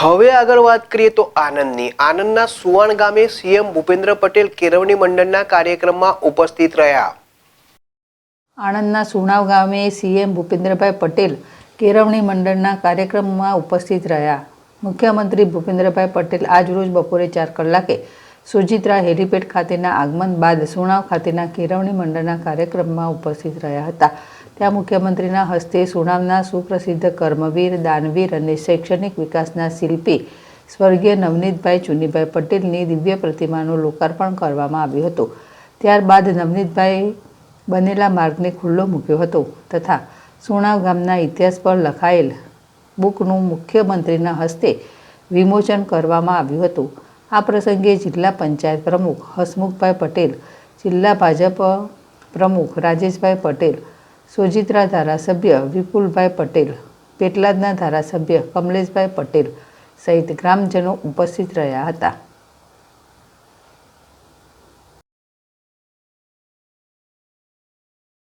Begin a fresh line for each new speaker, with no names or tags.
હવે આગળ વાત કરીએ તો આનંદના સુવાણ ગામે સીએમ ભૂપેન્દ્ર પટેલ કેળવણી મંડળના કાર્યક્રમમાં ઉપસ્થિત રહ્યા.
આણંદના સુણાવ ગામે સીએમ ભૂપેન્દ્રભાઈ પટેલ કેળવણી મંડળના કાર્યક્રમમાં ઉપસ્થિત રહ્યા. મુખ્યમંત્રી ભૂપેન્દ્રભાઈ પટેલ આજરોજ બપોરે 4 કલાકે સોજિત્રા હેલીપેડ ખાતેના આગમન બાદ સુણાવ ખાતેના કેળવણી મંડળના કાર્યક્રમમાં ઉપસ્થિત રહ્યા હતા. ત્યાં મુખ્યમંત્રીના હસ્તે સુણાવના સુપ્રસિદ્ધ કર્મવીર, દાનવીર અને શૈક્ષણિક વિકાસના શિલ્પી સ્વર્ગીય નવનીતભાઈ ચુનીભાઈ પટેલની દિવ્ય પ્રતિમાનું લોકાર્પણ કરવામાં આવ્યું હતું. ત્યારબાદ નવનીતભાઈ બનેલા માર્ગને ખુલ્લો મૂક્યો હતો તથા સુણાવ ગામના ઇતિહાસ પર લખાયેલ બુકનું મુખ્યમંત્રીના હસ્તે વિમોચન કરવામાં આવ્યું હતું. આ પ્રસંગે જિલ્લા પંચાયત પ્રમુખ હસમુખભાઈ પટેલ, જિલ્લા ભાજપ પ્રમુખ રાજેશભાઈ પટેલ, સોજિત્રા ધારાસભ્ય વિપુલભાઈ પટેલ, પેટલાદના ધારાસભ્ય કમલેશભાઈ પટેલ સહિત ગ્રામજનો ઉપસ્થિત રહ્યા હતા.